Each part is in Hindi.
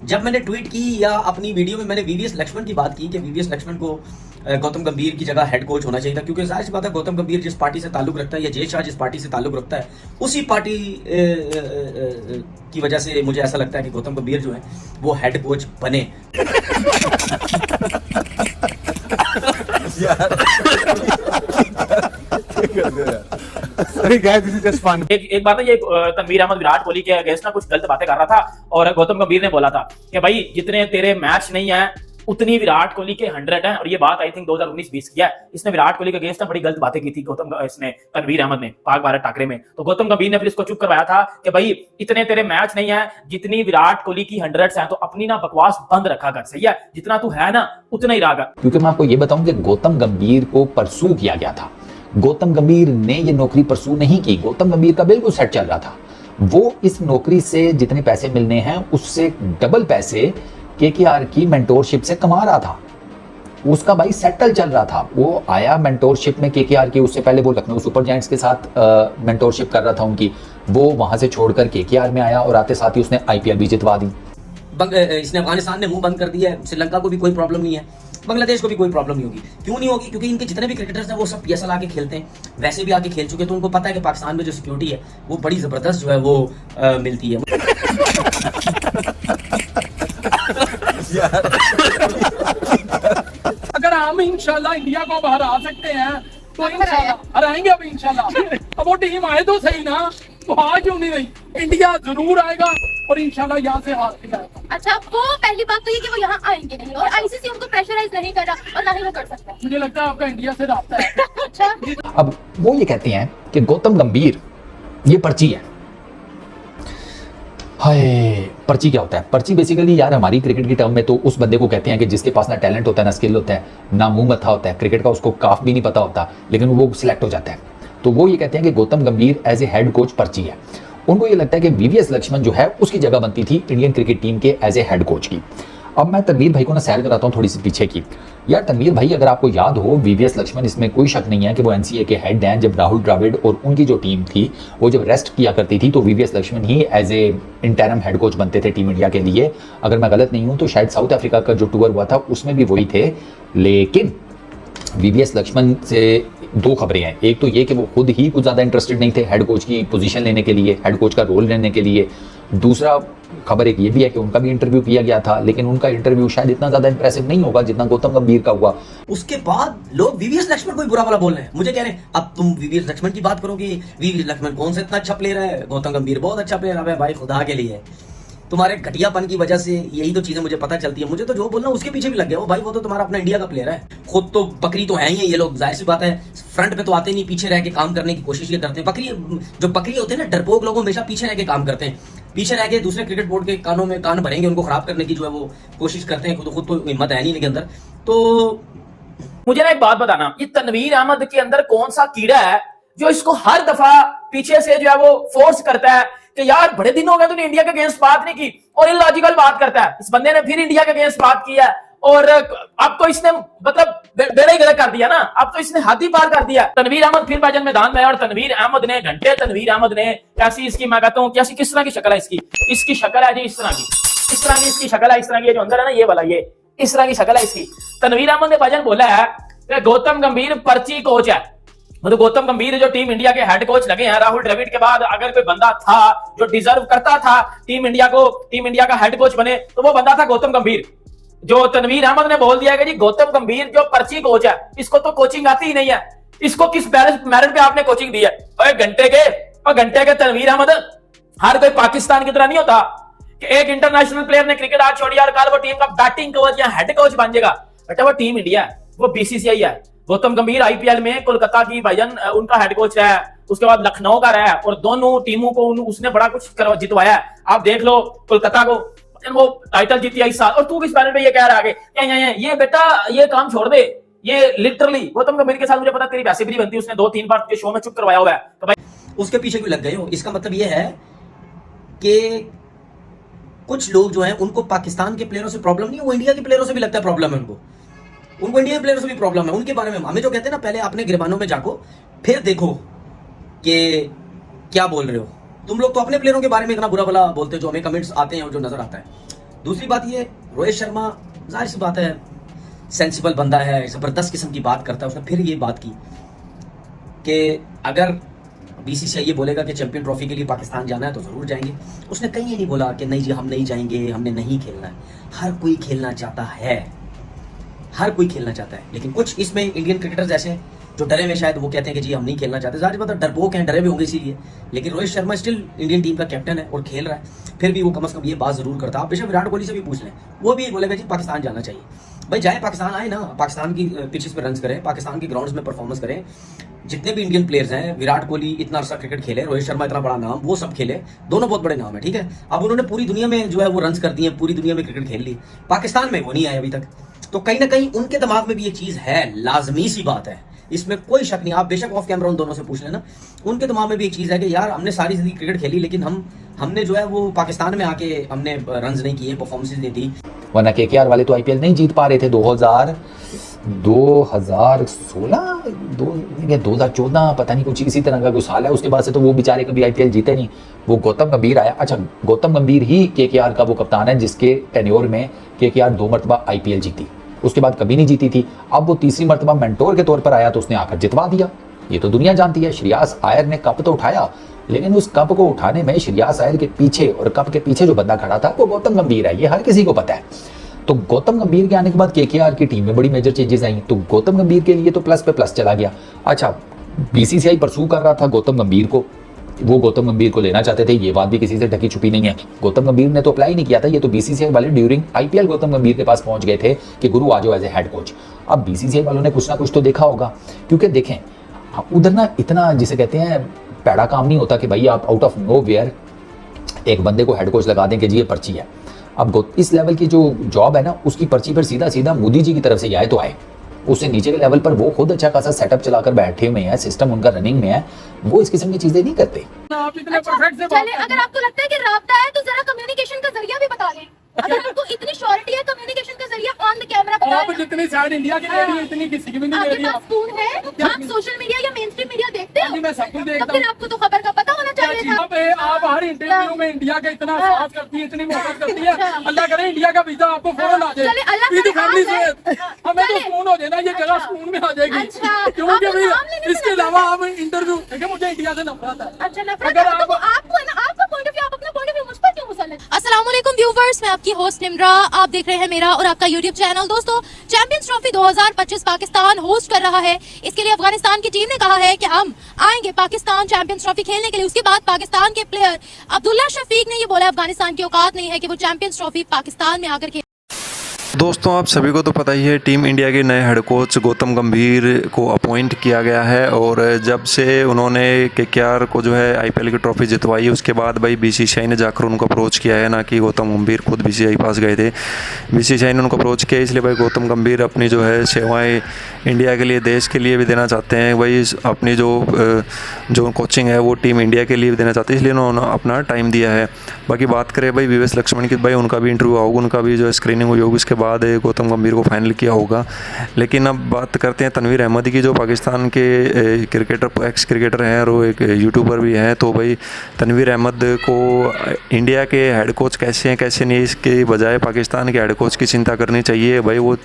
जब मैंने ट्वीट की या अपनी वीडियो में मैंने वीवीएस लक्ष्मण की बात की कि वीवीएस लक्ष्मण को गौतम गंभीर की जगह हेड कोच होना चाहिए था, क्योंकि जाहिर सी बात है गौतम गंभीर जिस पार्टी से ताल्लुक रखता है या जय शाह जिस पार्टी से ताल्लुक रखता है उसी पार्टी की वजह से मुझे ऐसा लगता है कि गौतम गंभीर जो है वो हेड कोच बने। एक बात है, ये तनवीर अहमद विराट कोहली के अगेंस्ट ना कुछ गलत बातें कर रहा था और गौतम गंभीर ने बोला था कि भाई जितने तेरे मैच नहीं है उतनी विराट कोहली के 100 हैं, और ये बात आई थिंक 2019-20 की है। इसने विराट कोहली के अगेंस्ट ना बड़ी गलत बातें की थी इसने तनवीर अहमद ने पाक भारत टाकरे में। तो गौतम गंभीर ने फिर इसको चुप करवाया था कि भाई इतने तेरे मैच नहीं है जितनी विराट कोहली की 100 हैं, तो अपनी ना बकवास बंद रखा कर, सही है, जितना तू है ना उतना ही रहा। क्योंकि मैं आपको ये बताऊं कि गौतम गंभीर को परसू किया गया था। गौतम गंभीर ने ये नौकरी परसू नहीं की, गौतम गंभीर का बिल्कुल सेट चल रहा था। वो इस नौकरी से जितने पैसे मिलने हैं उससे डबल पैसे केकेआर की मेंटोरशिप से कमा रहा था। उसका भाई सेटल चल रहा था। वो आया मेंटोरशिप में केकेआर की, उससे पहले वो लखनऊ सुपर जायंट्स के साथ मेंटोरशिप कर रहा था उनकी। वो वहां से छोड़कर केकेआर में आया और आते साथ ही उसने आईपीएल भी जितवा दी। इसने अफगानिस्तान ने मुंह बंद कर दिया है, श्रीलंका को भी कोई प्रॉब्लम नहीं है, बांग्लादेश को भी कोई प्रॉब्लम नहीं होगी। क्यों नहीं होगी? क्योंकि इनके जितने भी क्रिकेटर्स हैं वो सब पीएसएल आके खेलते हैं, वैसे भी आके खेल चुके, तो उनको पता है कि पाकिस्तान में जो सिक्योरिटी है वो बड़ी जबरदस्त जो है वो मिलती है। अगर हम इंशाल्लाह इंडिया को बाहर आ सकते हैं तो इंशाल्लाह हराएंगे। अब इंशाल्लाह अब वो टीम आए तो सही ना, वो आ क्यों नहीं रही? इंडिया जरूर आएगा और इंशाल्लाह यहाँ से हार के जाएगा। अच्छा, वो पहली बात तो ये कि वो यहाँ आएंगे नहीं और आईसीसी उनको प्रेशराइज नहीं कर रहा और ना ही वो कर सकता है। मुझे लगता है आपका इंडिया से रास्ता है। अच्छा, अब वो ये कहते हैं कि गौतम गंभीर ये पर्ची है। हाय, पर्ची क्या होता है? पर्ची बेसिकली यार हमारी क्रिकेट की टर्म में तो उस बंदे को कहते हैं कि जिसके पास ना टैलेंट होता है, ना स्किल होता है, ना मुंह मत्था होता है, क्रिकेट का उसको काफ भी नहीं पता होता, लेकिन वो सिलेक्ट हो जाता है। तो वो ये कहते हैं कि गौतम गंभीर एज ए हेड कोच पर्ची है। उनको ये लगता है कि वीवीएस लक्ष्मण जो है उसकी जगह बनती थी इंडियन क्रिकेट टीम के एज ए हेड कोच की। अब मैं तनवीर भाई को ना सैर कराता हूँ थोड़ी सी पीछे की। यार तनवीर भाई, अगर आपको याद हो, वीवीएस लक्ष्मण, इसमें कोई शक नहीं है कि वो एनसीए के हेड हैं। जब राहुल द्रविड़ और उनकी जो टीम थी वो जब रेस्ट किया करती थी तो वीवीएस लक्ष्मण ही as a interim head coach बनते थे टीम इंडिया के लिए। अगर मैं गलत नहीं हूं तो शायद साउथ अफ्रीका का जो टूर हुआ था उसमें भी वही थे। लेकिन वीवीएस लक्ष्मण से दो खबरें हैं। एक तो ये कि वो खुद ही कुछ ज़्यादा इंटरेस्टेड नहीं थे हेड कोच की पोजीशन लेने के लिए, हेड कोच का रोल लेने के लिए। दूसरा खबर एक ये भी है कि उनका भी इंटरव्यू किया गया था, लेकिन उनका इंटरव्यू शायद इतना ज़्यादा इंप्रेसिव नहीं होगा जितना गौतम गंभीर का हुआ। उसके बाद लोग वीवीएस लक्ष्मण को ही बुरा भला बोल रहे हैं। मुझे कह रहे हैं अब तुम वीवीएस लक्ष्मण की बात करोगे, वीवीएस लक्ष्मण कौन सा इतना अच्छा प्लेयर है, गौतम गंभीर बहुत अच्छा प्लेयर है। भाई खुदा के लिए तुम्हारे घटियापन की वजह से यही तो चीजें मुझे पता चलती है। मुझे तो जो बोलना उसके पीछे भी लग गया। वो भाई वो तो तुम्हारा अपना इंडिया का प्लेयर है, खुद तो बकरी तो है ही ये लोग, जाहिर सी बात है। फ्रंट पे तो आते नहीं, पीछे रह के काम करने की कोशिश ये करते हैं। बकरी जो बकरी होते हैं ना, डरपोक लोग हमेशा पीछे रह के काम करते हैं, पीछे रह के दूसरे क्रिकेट बोर्ड के कानों में कान भरेंगे, उनको खराब करने की जो है वो कोशिश करते हैं। खुद तो हिम्मत है नहीं इनके अंदर। तो मुझे ना एक बात बताना, ये तनवीर अहमद के अंदर कौन सा कीड़ा है जो इसको हर दफा पीछे से जो है वो फोर्स करता है कि यार बड़े दिन हो गए तूने इंडिया के अगेंस्ट बात नहीं की, और इलॉजिकल बात करता है। इस बंदे ने फिर इंडिया के अगेंस्ट बात की है और अब तो इसने मतलब बेड़ा ही गलत कर दिया ना, अब तो इसने हाथी पार कर दिया। तनवीर अहमद फिर भाईजान मैदान में, और तनवीर अहमद ने घंटे, तनवीर अहमद ने कैसी इसकी, मैं कहता हूँ कैसी, किस तरह की शक्ल है इसकी शक्ल है जी इस तरह की इसकी शक्ल है, इस तरह की जो अंदर है ना ये वाला, ये इस तरह की शक्ल है इसकी। तनवीर अहमद ने भाईजान बोला है कि गौतम गंभीर पर्ची कोच है। मतलब गौतम गंभीर जो टीम इंडिया के हेड कोच लगे हैं, राहुल द्रविड़ के बाद अगर कोई बंदा था जो डिजर्व करता था टीम इंडिया का हेड कोच बने तो वो बंदा था गौतम गंभीर। जो तनवीर अहमद ने बोल दिया कि जी गौतम गंभीर जो पर्ची कोच है, इसको तो कोचिंग आती ही नहीं है, इसको किस मेरिट पे आपने कोचिंग दी है? और घंटे के तनवीर अहमद, हर कोई पाकिस्तान की तरह नहीं होता कि एक इंटरनेशनल प्लेयर ने क्रिकेट आज छोड़ी और कल वो टीम का बैटिंग कोच या हेड कोच बन जाएगा। बेटा वो टीम इंडिया है, वो बीसीसीआई है। गौतम गंभीर आईपीएल में कोलकाता की भाईजान उनका हेड कोच है, उसके बाद लखनऊ का रहा है, और दोनों टीमों को उसने बड़ा कुछ जितवाया है। आप देख लो कोलकाता को वो टाइटल जीती है इस साल, और तू किस बैनर पे ये कह रहा है ये बेटा ये काम छोड़ दे। ये लिटरली गौतम गंभीर के साथ मुझे पता तेरी वैसे भी नहीं बनती, उसने 2-3 बार शो में चुप करवाया हुआ है। तो भाई उसके पीछे क्यों लग गए हो? इसका मतलब ये है कि कुछ लोग जो हैं उनको पाकिस्तान के प्लेयरों से प्रॉब्लम नहीं है, वो इंडिया के प्लेयरों से भी लगता है प्रॉब्लम है उनको इंडियन प्लेयर्स से भी प्रॉब्लम है। उनके बारे में हमें जो कहते हैं ना, पहले अपने गिरबानों में जाको फिर देखो कि क्या बोल रहे हो। तुम लोग तो अपने प्लेयरों के बारे में इतना बुरा भला बोलते हो जो हमें कमेंट्स आते हैं और जो नजर आता है। दूसरी बात ये, रोहित शर्मा जाहिर सी बात है सेंसिबल बंदा है, जबरदस्त किस्म की बात करता है। उसने फिर ये बात की कि अगर बीसीसीआई ये बोलेगा कि चैंपियन ट्रॉफी के लिए पाकिस्तान जाना है तो ज़रूर जाएंगे। उसने कहीं ये नहीं बोला कि नहीं जी हम नहीं जाएंगे, हमने नहीं खेलना है। हर कोई खेलना चाहता है, हर कोई खेलना चाहता है, लेकिन कुछ इसमें इंडियन क्रिकेटर्स ऐसे हैं जो डरे हुए, शायद वो कहते हैं कि जी हम नहीं खेलना चाहते। ज़ाहिर बात है डरपोक हैं, डरे हुए होंगे इसीलिए। लेकिन Rohit Sharma still Indian team का कैप्टन है और खेल रहा है, फिर भी वो कम से कम ये बात ज़रूर करता है। आप बेशक विराट कोहली से भी पूछ लें, वो भी ये बोलेगा जी पाकिस्तान जाना चाहिए। भाई जाए पाकिस्तान, आए ना, पाकिस्तान की पिचेस पर रन करें, पाकिस्तान के ग्राउंड्स में परफॉर्मेंस करें। जितने भी इंडियन प्लेयर्स हैं, विराट कोहली इतना अरसा क्रिकेट खेले, रोहित शर्मा इतना बड़ा नाम, वो सब खेले, दोनों बहुत बड़े नाम है, ठीक है। अब उन्होंने पूरी दुनिया में जो है वो रन कर दिए, पूरी दुनिया में क्रिकेट खेल ली, पाकिस्तान में वो नहीं आए अभी तक। तो कहीं ना कहीं उनके दिमाग में भी ये चीज़ है, लाजमी सी बात है, इसमें कोई शक नहीं। आप बेशक ऑफ कैमरा उन दोनों से पूछ लेना, उनके दिमाग में भी एक चीज़ है कि यार हमने सारी जिंदगी क्रिकेट खेली, लेकिन हमने जो है वो पाकिस्तान में आके हमने रन नहीं किए, परफॉर्मेंसेज नहीं दी। वरना केकेआर वाले तो आईपीएल नहीं जीत पा रहे थे 2014 पता नहीं कुछ इसी तरह का कुछ साल है। उसके बाद से तो वो बेचारे कभी आईपीएल जीते नहीं। वो गौतम गंभीर आया, अच्छा गौतम गंभीर ही केकेआर का वो कप्तान है जिसके टेन्योर में केकेआर 2 मरतबा आईपीएल जीती, उसके बाद कभी नहीं जीती थी। अब वो तीसरी मरतबा मेंटोर के तौर पर आया तो उसने आकर जितवा दिया, ये तो दुनिया जानती है। श्रेयस अय्यर ने कप तो उठाया, लेकिन उस कप को उठाने में श्रेयस अय्यर के पीछे और कप के पीछे जो बंदा खड़ा था वो गौतम गंभीर है, ये हर किसी को पता है। तो गौतम गंभीर के आने के बाद केकेआर की टीम में बड़ी मेजर चेंजेस आई, तो गौतम गंभीर के लिए तो प्लस पे प्लस चला गया। अच्छा बीसीसीआई परसू कर रहा था गौतम गंभीर को, वो गौतम गंभीर को लेना चाहते थे, ये बात भी किसी से ढकी छुपी नहीं है। गौतम गंभीर ने तो अप्लाई नहीं किया था, ये तो बीसीसीआई वाले ड्यूरिंग आईपीएल गौतम गंभीर के पास पहुंच गए थे कि गुरु आ जाओ एज ए हेड कोच। अब बीसीसीआई वालों ने कुछ ना कुछ तो देखा होगा, क्योंकि देखें उधर ना इतना जिसे कहते हैं पैड़ा काम नहीं होता कि भाई आप आउट ऑफ नो वेयर एक बंदे को हेड कोच लगा दें कि जी ये पर्ची है। अब इस लेवल की जो जॉब है ना, उसकी पर्ची पर सीधा सीधा मोदी जी की तरफ से आए तो आए, उससे नीचे के लेवल पर वो खुद अच्छा खासा सेटअप चलाकर बैठे हुए हैं, सिस्टम उनका रनिंग में है, वो इस किस्म की चीजें नहीं करते। आप इतने परफेक्ट से चले, अगर आपको लगता है कि राब्ता है तो जरा कम्युनिकेशन का जरिया भी बता दें। अगर आपको इतनी श्योरिटी है कम्युनिकेशन का जरिया ऑन द कैमरा बता आप जितनी साइड इंडिया की रेडियो इतनी किसी की भी नहीं आपके रेडियो। पास फोन है, आप सोशल मीडिया या मेन स्ट्रीम मीडिया देखते हो? मैं सब कुछ तो देखता फिर हूँ। आपको तो खबर का पता होना चाहिए था। आप हर इंटरव्यू में इंडिया का इतना साथ करती है, इतनी मोहब्बत करती है, अल्लाह करे इंडिया का वीजा आपको फौरन आ जाए। चले, अल्लाह विद करे, फैमिली आ जाए। से हमें तो चले। सुकून हो जाए ना, ये जगह सुकून में आ जाएगी। अच्छा, क्योंकि आपको भाई नाम लेने से इसके नफरत अलावा आप इंटरव्यू देखिए, मुझे इंडिया से नफरत है। अच्छा नफरत अगर है, तो वो आपको है ना, आपका पॉइंट ऑफ व्यू, आप अपना पॉइंट ऑफ व्यू मुझ पर क्यों मुसल्लत? अस्सलाम वालेकुम व्यूअर्स, मैं आपकी होस्ट निम्रा, आप देख रहे हैं मेरा और आपका यूट्यूब चैनल। दोस्तों चैंपियंस ट्रॉफी 2025 पाकिस्तान होस्ट कर रहा है। इसके लिए अफगानिस्तान की टीम ने कहा है कि हम आएंगे पाकिस्तान चैंपियंस ट्रॉफी खेलने के लिए। उसके बाद पाकिस्तान के प्लेयर अब्दुल्ला शफीक ने ये बोला अफगानिस्तान की औकात नहीं है कि वो चैंपियंस ट्रॉफी पाकिस्तान में आकर खेले। दोस्तों आप सभी को तो पता ही है, टीम इंडिया के नए हेड कोच गौतम गंभीर को अपॉइंट किया गया है। और जब से उन्होंने केकेआर को जो है आईपीएल की ट्रॉफी जितवाई, उसके बाद भाई बीसीसीआई ने जाकर उनको अप्रोच किया है, ना कि गौतम गंभीर खुद बीसीसीआई पास गए थे। बीसीसीआई ने उनको अप्रोच किया, इसलिए भाई गौतम गंभीर अपनी जो है सेवाएँ इंडिया के लिए, देश के लिए भी देना चाहते हैं। भाई अपनी जो कोचिंग है वो टीम इंडिया के लिए भी देना चाहते हैं, इसलिए उन्होंने अपना टाइम दिया है। बाकी बात करें भाई वीवीएस लक्ष्मण की, भाई उनका भी इंटरव्यू होगा, उनका भी जो स्क्रीनिंग हुई होगी, उसके बाद गौतम गंभीर को फाइनल किया होगा। लेकिन अब बात करते हैं तनवीर अहमद की, जो पाकिस्तान के क्रिकेटर, एक्स क्रिकेटर हैं और वो एक यूट्यूबर भी हैं। तो भाई तनवीर अहमद को इंडिया के हेड कोच कैसे हैं कैसे नहीं, इसके बजाय पाकिस्तान के हेड कोच की चिंता करनी चाहिए। भाई वो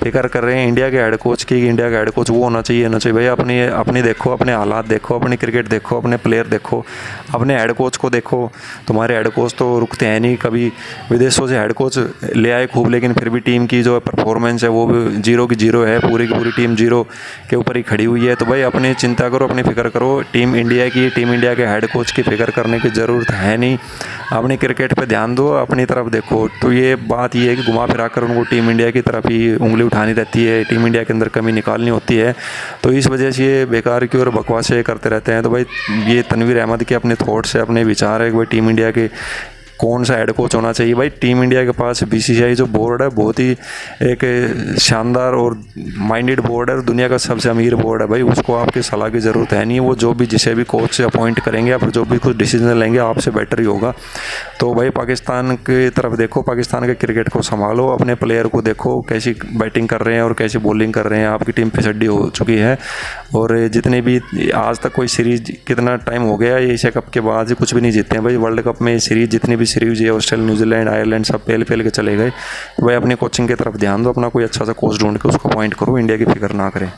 फिक्र कर रहे हैं इंडिया के हेड कोच की, इंडिया का हेड कोच वो होना चाहिए भाई अपनी देखो, अपने हालात देखो, अपनी क्रिकेट देखो, अपने प्लेयर देखो, अपने हेड कोच को देखो। तुम्हारे हेड कोच तो रुकते हैं नहीं, कभी विदेशों से हेड कोच ले आए खूब, लेकिन फिर भी टीम की जो परफॉर्मेंस है वो भी 0 की 0 है, पूरी की पूरी टीम 0 के ऊपर ही खड़ी हुई है। तो भाई अपनी चिंता करो, अपनी फिक्र करो टीम इंडिया की, टीम इंडिया के हेड कोच की फिक्र करने की ज़रूरत है नहीं। अपनी क्रिकेट पे ध्यान दो, अपनी तरफ देखो। तो ये बात ये है कि घुमा फिरा कर उनको टीम इंडिया की तरफ ही उंगली उठानी रहती है, टीम इंडिया के अंदर कमी निकालनी होती है। तो इस वजह से ये बेकार की और बकवासें करते रहते हैं। तो भाई ये तनवीर अहमद के अपने थॉट्स है, अपने विचार है कि भाई टीम इंडिया के कौन सा हेड कोच होना चाहिए। भाई टीम इंडिया के पास बीसीसीआई जो बोर्ड है बहुत ही एक शानदार और माइंडेड बोर्ड है, दुनिया का सबसे अमीर बोर्ड है। भाई उसको आपकी सलाह की ज़रूरत है नहीं, वो जो भी जिसे भी कोच से अपॉइंट करेंगे या फिर जो भी कुछ डिसीजन लेंगे आपसे बेटर ही होगा। तो भाई पाकिस्तान की तरफ देखो, पाकिस्तान के क्रिकेट को संभालो, अपने प्लेयर को देखो कैसी बैटिंग कर रहे हैं और कैसी बॉलिंग कर रहे हैं। आपकी टीम फिसड्डी हो चुकी है और जितने भी आज तक कोई सीरीज, कितना टाइम हो गया एशिया कप के बाद कुछ भी नहीं जीते हैं। भाई वर्ल्ड कप में सीरीज जितनी भी सीरीज ये ऑस्ट्रेलिया, न्यूजीलैंड, आयरलैंड सब पहले के चले गए। तो भाई अपनी कोचिंग की तरफ ध्यान दो, अपना कोई अच्छा सा कोच ढूंढ के उसको अपॉइंट करो, इंडिया की फिक्र ना करें।